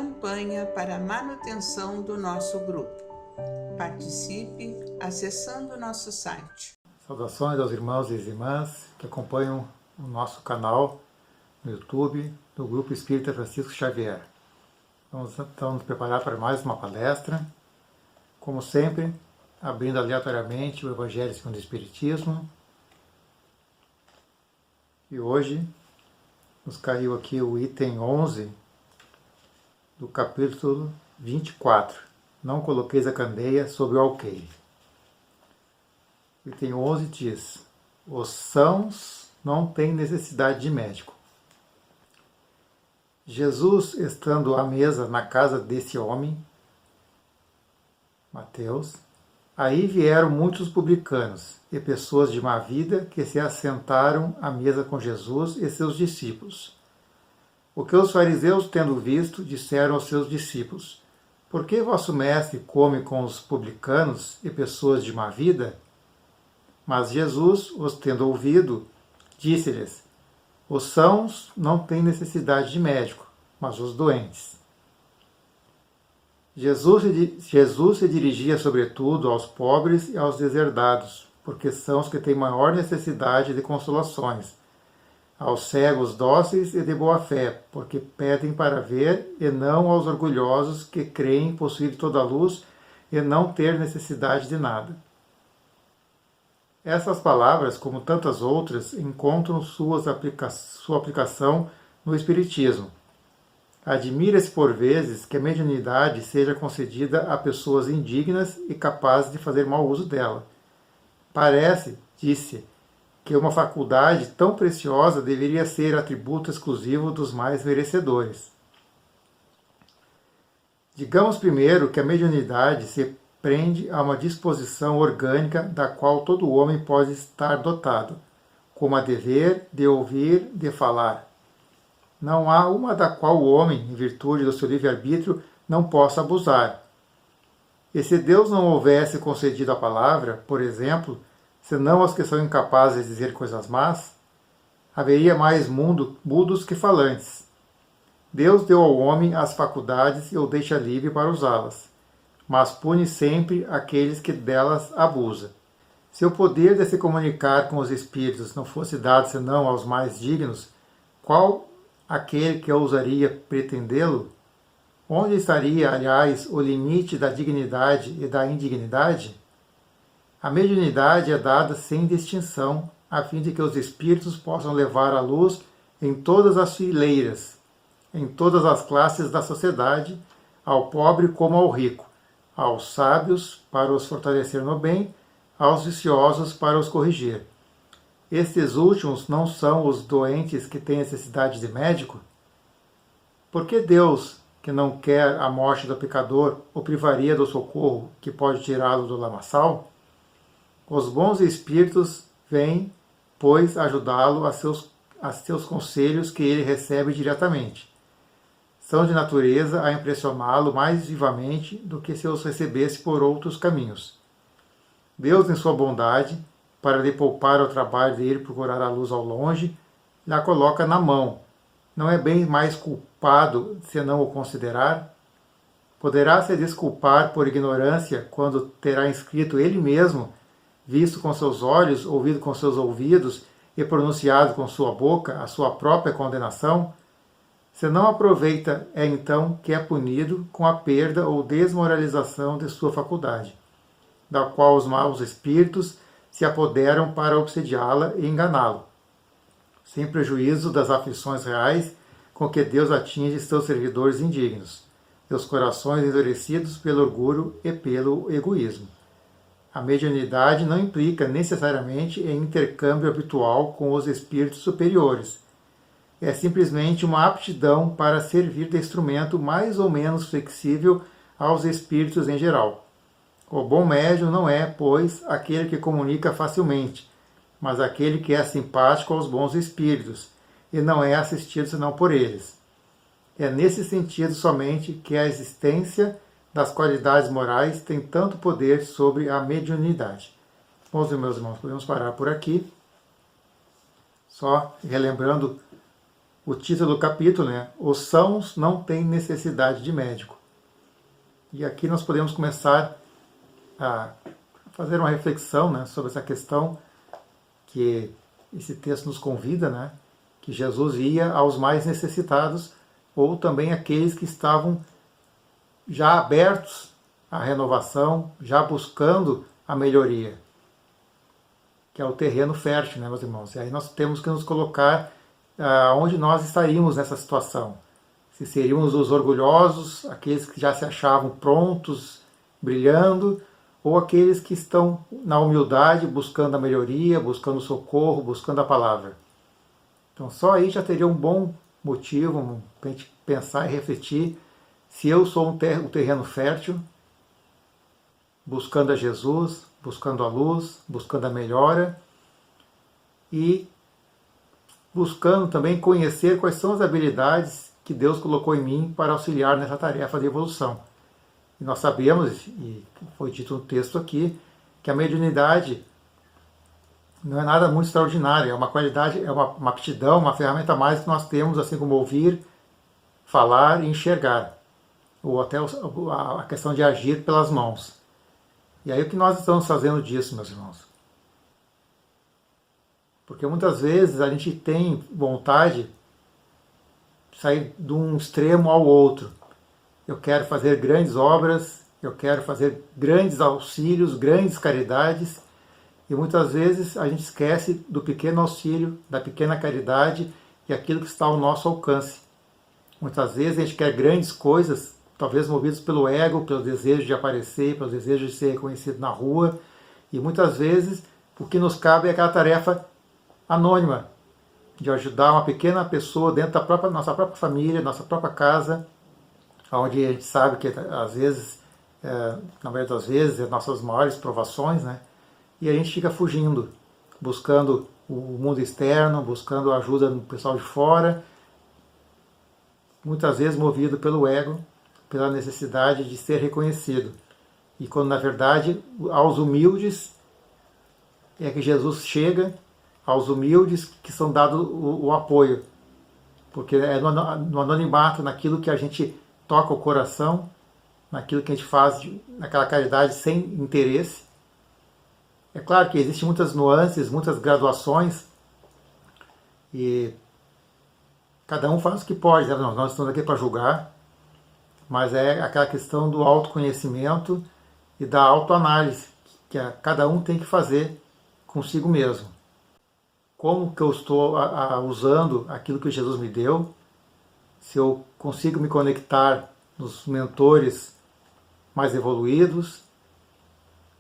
campanha para a manutenção do nosso grupo. Participe acessando nosso site. Saudações aos irmãos e irmãs que acompanham o nosso canal no YouTube do Grupo Espírita Francisco Xavier. Vamos então nos preparar para mais uma palestra. Como sempre, abrindo aleatoriamente o Evangelho segundo o Espiritismo. E hoje nos caiu aqui o item 11 do capítulo 24. Não coloqueis a candeia sobre o alqueire. O item 11 diz: os sãos não têm necessidade de médico. Jesus, estando à mesa na casa desse homem, Mateus, aí vieram muitos publicanos e pessoas de má vida que se assentaram à mesa com Jesus e seus discípulos. O que os fariseus, tendo visto, disseram aos seus discípulos: por que vosso mestre come com os publicanos e pessoas de má vida? Mas Jesus, os tendo ouvido, disse-lhes: os sãos não têm necessidade de médico, mas os doentes. Jesus se dirigia sobretudo aos pobres e aos deserdados, porque são os que têm maior necessidade de consolações, aos cegos dóceis e de boa fé, porque pedem para ver, e não aos orgulhosos que creem possuir toda a luz e não ter necessidade de nada. Essas palavras, como tantas outras, encontram sua aplicação no Espiritismo. Admira-se por vezes que a mediunidade seja concedida a pessoas indignas e capazes de fazer mau uso dela. Parece, disse, que uma faculdade tão preciosa deveria ser atributo exclusivo dos mais merecedores. Digamos primeiro que a mediunidade se prende a uma disposição orgânica da qual todo homem pode estar dotado, como a de ver, de ouvir, de falar. Não há uma da qual o homem, em virtude do seu livre-arbítrio, não possa abusar. E se Deus não houvesse concedido a palavra, por exemplo, senão aos que são incapazes de dizer coisas más, haveria mais mudos que falantes. Deus deu ao homem as faculdades e o deixa livre para usá-las, mas pune sempre aqueles que delas abusa. Se o poder de se comunicar com os espíritos não fosse dado senão aos mais dignos, qual aquele que ousaria pretendê-lo? Onde estaria, aliás, o limite da dignidade e da indignidade? A mediunidade é dada sem distinção, a fim de que os espíritos possam levar a luz em todas as fileiras, em todas as classes da sociedade, ao pobre como ao rico, aos sábios para os fortalecer no bem, aos viciosos para os corrigir. Estes últimos não são os doentes que têm necessidade de médico? Por que Deus, que não quer a morte do pecador, o privaria do socorro que pode tirá-lo do lamaçal? Os bons espíritos vêm, pois, ajudá-lo a seus conselhos que ele recebe diretamente. São de natureza a impressioná-lo mais vivamente do que se os recebesse por outros caminhos. Deus, em sua bondade, para lhe poupar o trabalho de ir procurar a luz ao longe, lhe coloca na mão. Não é bem mais culpado se não o considerar? Poderá se desculpar por ignorância quando terá inscrito ele mesmo, visto com seus olhos, ouvido com seus ouvidos e pronunciado com sua boca a sua própria condenação? Se não aproveita, é então que é punido com a perda ou desmoralização de sua faculdade, da qual os maus espíritos se apoderam para obsediá-la e enganá-lo, sem prejuízo das aflições reais com que Deus atinge seus servidores indignos, seus corações endurecidos pelo orgulho e pelo egoísmo. A mediunidade não implica necessariamente em intercâmbio habitual com os espíritos superiores. É simplesmente uma aptidão para servir de instrumento mais ou menos flexível aos espíritos em geral. O bom médium não é, pois, aquele que comunica facilmente, mas aquele que é simpático aos bons espíritos, e não é assistido senão por eles. É nesse sentido somente que a existência das qualidades morais tem tanto poder sobre a mediunidade. Bom, meus irmãos, podemos parar por aqui. Só relembrando o título do capítulo, né? Os sãos não têm necessidade de médico. E aqui nós podemos começar a fazer uma reflexão, né, sobre essa questão que esse texto nos convida, né, que Jesus ia aos mais necessitados ou também aqueles que estavam já abertos à renovação, já buscando a melhoria, que é o terreno fértil, né, meus irmãos? E aí nós temos que nos colocar onde nós estaríamos nessa situação. Se seríamos os orgulhosos, aqueles que já se achavam prontos, brilhando, ou aqueles que estão na humildade, buscando a melhoria, buscando socorro, buscando a palavra. Então só aí já teria um bom motivo para a gente pensar e refletir se eu sou um terreno fértil, buscando a Jesus, buscando a luz, buscando a melhora e buscando também conhecer quais são as habilidades que Deus colocou em mim para auxiliar nessa tarefa de evolução. E nós sabemos, e foi dito no texto aqui, que a mediunidade não é nada muito extraordinário, é uma qualidade, é uma aptidão, uma ferramenta a mais que nós temos, assim como ouvir, falar e enxergar, ou até a questão de agir pelas mãos. E aí o que nós estamos fazendo disso, meus irmãos? Porque muitas vezes a gente tem vontade de sair de um extremo ao outro. Eu quero fazer grandes obras, eu quero fazer grandes auxílios, grandes caridades, e muitas vezes a gente esquece do pequeno auxílio, da pequena caridade e aquilo que está ao nosso alcance. Muitas vezes a gente quer grandes coisas, talvez movidos pelo ego, pelo desejo de aparecer, pelo desejo de ser reconhecido na rua, e muitas vezes o que nos cabe é aquela tarefa anônima, de ajudar uma pequena pessoa dentro da nossa própria família, nossa própria casa, onde a gente sabe que às vezes, na maioria das vezes, é nossas maiores provações, né? E a gente fica fugindo, buscando o mundo externo, buscando a ajuda do pessoal de fora, muitas vezes movido pelo ego, pela necessidade de ser reconhecido. E quando na verdade aos humildes é que Jesus chega, aos humildes que são dados o apoio, porque é no anonimato, naquilo que a gente toca o coração, naquilo que a gente faz, naquela caridade sem interesse. É claro que existem muitas nuances, muitas graduações, e cada um faz o que pode, né? Nós estamos aqui para julgar, mas é aquela questão do autoconhecimento e da autoanálise, que cada um tem que fazer consigo mesmo. Como que eu estou usando aquilo que Jesus me deu? Se eu consigo me conectar nos mentores mais evoluídos,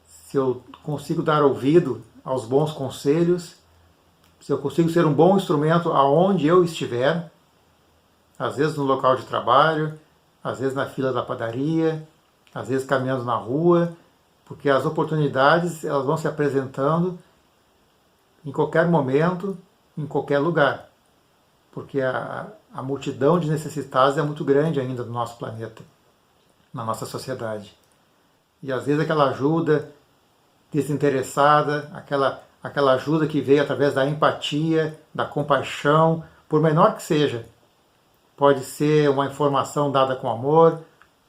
se eu consigo dar ouvido aos bons conselhos, se eu consigo ser um bom instrumento aonde eu estiver, às vezes no local de trabalho, às vezes na fila da padaria, às vezes caminhando na rua, porque as oportunidades elas vão se apresentando em qualquer momento, em qualquer lugar, porque a multidão de necessitados é muito grande ainda no nosso planeta, na nossa sociedade. E às vezes aquela ajuda desinteressada, aquela ajuda que veio através da empatia, da compaixão, por menor que seja, pode ser uma informação dada com amor,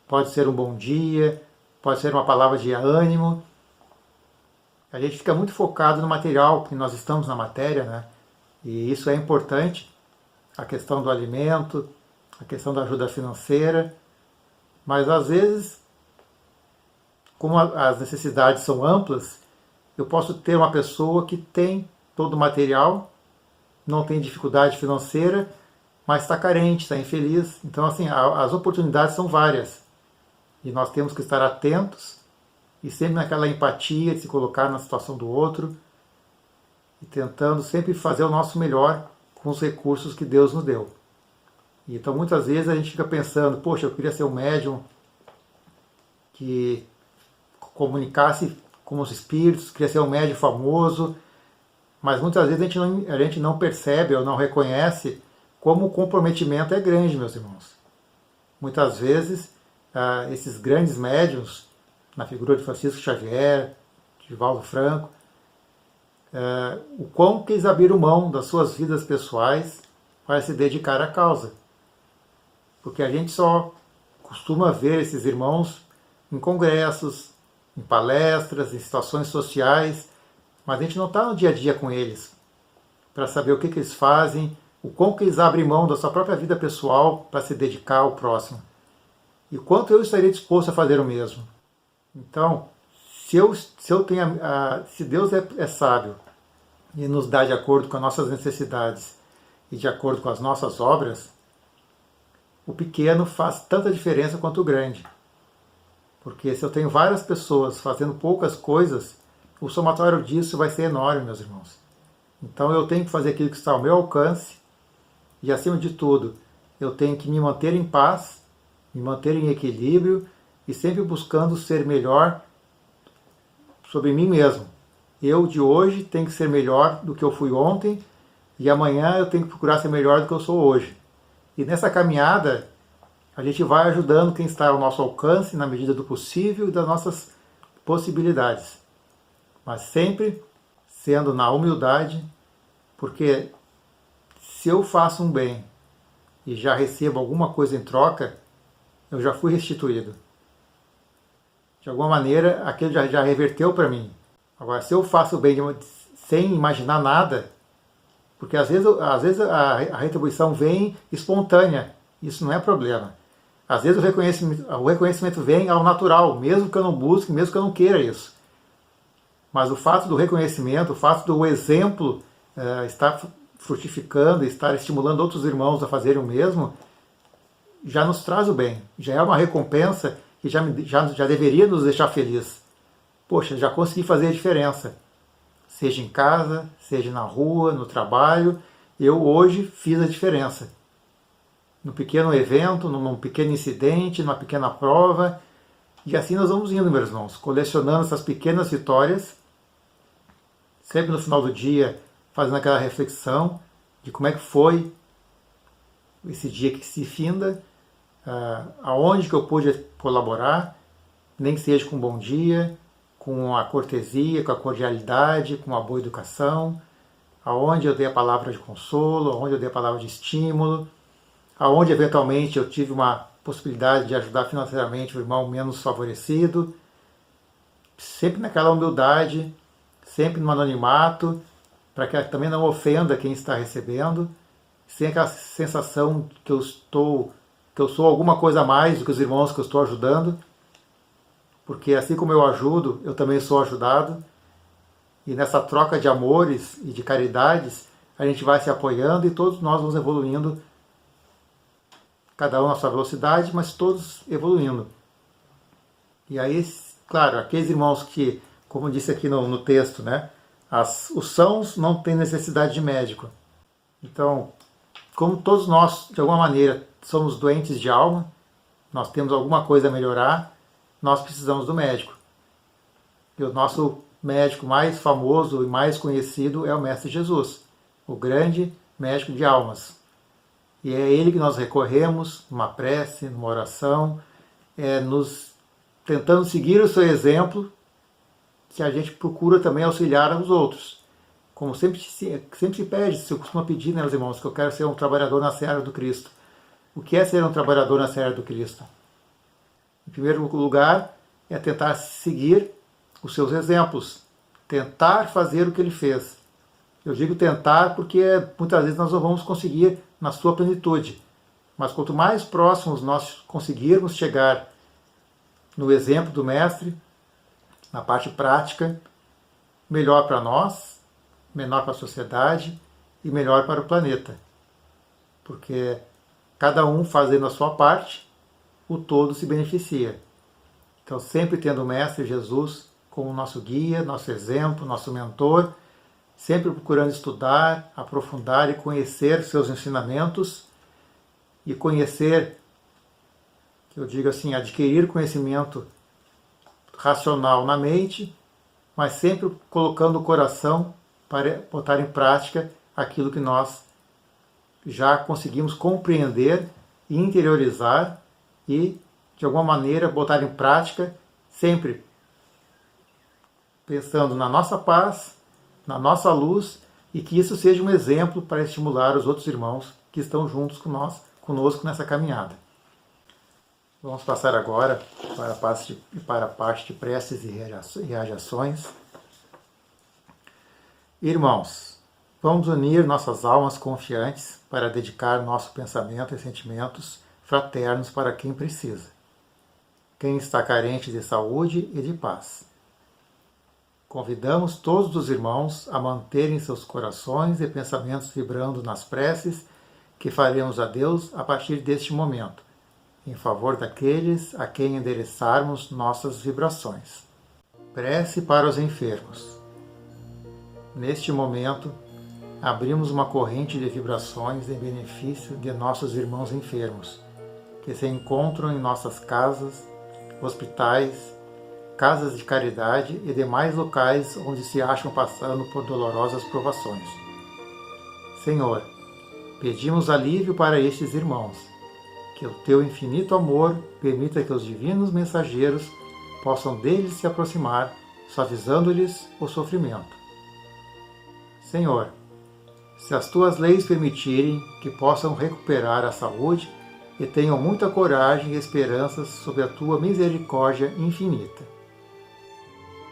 pode ser um bom dia, pode ser uma palavra de ânimo. A gente fica muito focado no material, porque nós estamos na matéria, né? E isso é importante, a questão do alimento, a questão da ajuda financeira, mas às vezes, como as necessidades são amplas, eu posso ter uma pessoa que tem todo o material, não tem dificuldade financeira, mas está carente, está infeliz. Então, assim, as oportunidades são várias. E nós temos que estar atentos e sempre naquela empatia de se colocar na situação do outro e tentando sempre fazer o nosso melhor com os recursos que Deus nos deu. E, então, muitas vezes a gente fica pensando, poxa, eu queria ser um médium que comunicasse com os espíritos, queria ser um médium famoso, mas muitas vezes a gente não percebe ou não reconhece como o comprometimento é grande, meus irmãos. Muitas vezes, esses grandes médiuns, na figura de Francisco Xavier, de Divaldo Franco, o quão que eles abriram mão das suas vidas pessoais, vai se dedicar à causa. Porque a gente só costuma ver esses irmãos em congressos, em palestras, em situações sociais, mas a gente não está no dia a dia com eles para saber o que eles fazem, o quanto eles abrem mão da sua própria vida pessoal para se dedicar ao próximo. E quanto eu estaria disposto a fazer o mesmo. Então, se Deus é sábio e nos dá de acordo com as nossas necessidades e de acordo com as nossas obras, o pequeno faz tanta diferença quanto o grande. Porque se eu tenho várias pessoas fazendo poucas coisas, o somatório disso vai ser enorme, meus irmãos. Então eu tenho que fazer aquilo que está ao meu alcance e, acima de tudo, eu tenho que me manter em paz, me manter em equilíbrio e sempre buscando ser melhor sobre mim mesmo. Eu de hoje tenho que ser melhor do que eu fui ontem e amanhã eu tenho que procurar ser melhor do que eu sou hoje. E nessa caminhada a gente vai ajudando quem está ao nosso alcance na medida do possível e das nossas possibilidades. Mas sempre sendo na humildade, porque se eu faço um bem e já recebo alguma coisa em troca, eu já fui restituído. De alguma maneira, aquilo já reverteu para mim. Agora, se eu faço o bem sem imaginar nada, porque às vezes a retribuição vem espontânea, isso não é problema. Às vezes o reconhecimento vem ao natural, mesmo que eu não busque, mesmo que eu não queira isso. Mas o fato do reconhecimento, o fato do exemplo estar frutificando, estar estimulando outros irmãos a fazerem o mesmo, já nos traz o bem, já é uma recompensa que já deveria nos deixar felizes. Poxa, já consegui fazer a diferença. Seja em casa, seja na rua, no trabalho, eu hoje fiz a diferença. Num pequeno evento, num pequeno incidente, numa pequena prova. E assim nós vamos indo, meus irmãos, colecionando essas pequenas vitórias, sempre no final do dia fazendo aquela reflexão de como é que foi esse dia que se finda, aonde que eu pude colaborar, nem que seja com um bom dia, com a cortesia, com a cordialidade, com uma boa educação, aonde eu dei a palavra de consolo, aonde eu dei a palavra de estímulo, aonde eventualmente eu tive uma possibilidade de ajudar financeiramente o irmão menos favorecido, sempre naquela humildade, sempre no anonimato, para que também não ofenda quem está recebendo, sem aquela sensação que eu sou alguma coisa a mais do que os irmãos que eu estou ajudando, porque assim como eu ajudo, eu também sou ajudado, e nessa troca de amores e de caridades, a gente vai se apoiando e todos nós vamos evoluindo, cada um na sua velocidade, mas todos evoluindo. E aí, claro, aqueles irmãos que, como disse aqui no texto, né, os sãos não têm necessidade de médico. Então, como todos nós, de alguma maneira, somos doentes de alma, nós temos alguma coisa a melhorar, nós precisamos do médico. E o nosso médico mais famoso e mais conhecido é o Mestre Jesus, o grande médico de almas. E é a ele que nós recorremos numa prece, numa oração, nos tentando seguir o seu exemplo, que a gente procura também auxiliar os outros. Como sempre se pede, se eu costumo pedir, né, meus irmãos, que eu quero ser um trabalhador na seara do Cristo. O que é ser um trabalhador na seara do Cristo? Em primeiro lugar, é tentar seguir os seus exemplos, tentar fazer o que ele fez. Eu digo tentar porque muitas vezes nós não vamos conseguir na sua plenitude. Mas quanto mais próximos nós conseguirmos chegar no exemplo do Mestre, na parte prática, melhor para nós, menor para a sociedade e melhor para o planeta. Porque cada um fazendo a sua parte, o todo se beneficia. Então, sempre tendo o Mestre Jesus como nosso guia, nosso exemplo, nosso mentor, sempre procurando estudar, aprofundar e conhecer seus ensinamentos e conhecer, que eu digo assim, adquirir conhecimento racional na mente, mas sempre colocando o coração para botar em prática aquilo que nós já conseguimos compreender e interiorizar e, de alguma maneira, botar em prática, sempre pensando na nossa paz, na nossa luz, e que isso seja um exemplo para estimular os outros irmãos que estão juntos conosco nessa caminhada. Vamos passar agora para a parte de preces e radiações. Irmãos, vamos unir nossas almas confiantes para dedicar nosso pensamento e sentimentos fraternos para quem precisa, quem está carente de saúde e de paz. Convidamos todos os irmãos a manterem seus corações e pensamentos vibrando nas preces que faremos a Deus a partir deste momento, em favor daqueles a quem endereçarmos nossas vibrações. Prece para os enfermos. Neste momento, abrimos uma corrente de vibrações em benefício de nossos irmãos enfermos, que se encontram em nossas casas, hospitais, casas de caridade e demais locais onde se acham passando por dolorosas provações. Senhor, pedimos alívio para estes irmãos, que o Teu infinito amor permita que os divinos mensageiros possam deles se aproximar, suavizando-lhes o sofrimento. Senhor, se as Tuas leis permitirem que possam recuperar a saúde e tenham muita coragem e esperanças sob a Tua misericórdia infinita.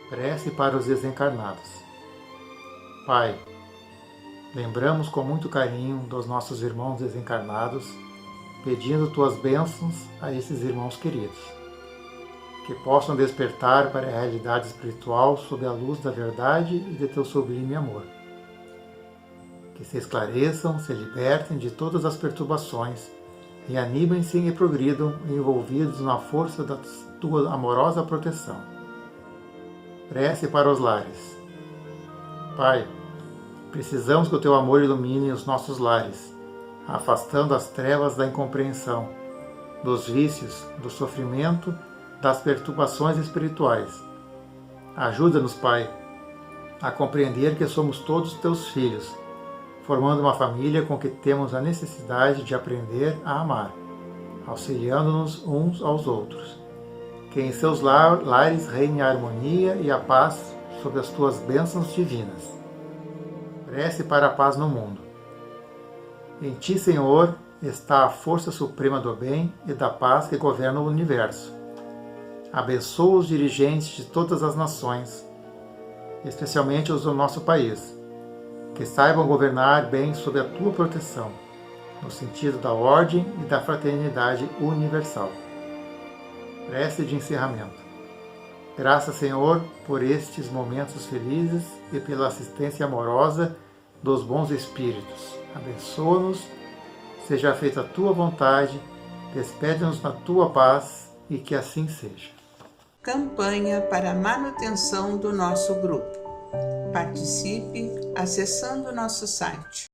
Prece para os desencarnados. Pai, lembramos com muito carinho dos nossos irmãos desencarnados, pedindo Tuas bênçãos a esses irmãos queridos, que possam despertar para a realidade espiritual sob a luz da verdade e de Teu sublime amor. Que se esclareçam, se libertem de todas as perturbações, reanimem-se e progridam envolvidos na força da Tua amorosa proteção. Prece para os lares. Pai, precisamos que o Teu amor ilumine os nossos lares, afastando as trevas da incompreensão, dos vícios, do sofrimento, das perturbações espirituais. Ajuda-nos, Pai, a compreender que somos todos Teus filhos, formando uma família com que temos a necessidade de aprender a amar, auxiliando-nos uns aos outros. Que em seus lares reine a harmonia e a paz sob as Tuas bênçãos divinas. Prece para a paz no mundo. Em Ti, Senhor, está a força suprema do bem e da paz que governa o universo. Abençoa os dirigentes de todas as nações, especialmente os do nosso país, que saibam governar bem sob a Tua proteção, no sentido da ordem e da fraternidade universal. Prece de encerramento. Graças, Senhor, por estes momentos felizes e pela assistência amorosa dos bons espíritos. Abençoa-nos, seja feita a Tua vontade, despede-nos na Tua paz e que assim seja. Campanha para a manutenção do nosso grupo. Participe acessando nosso site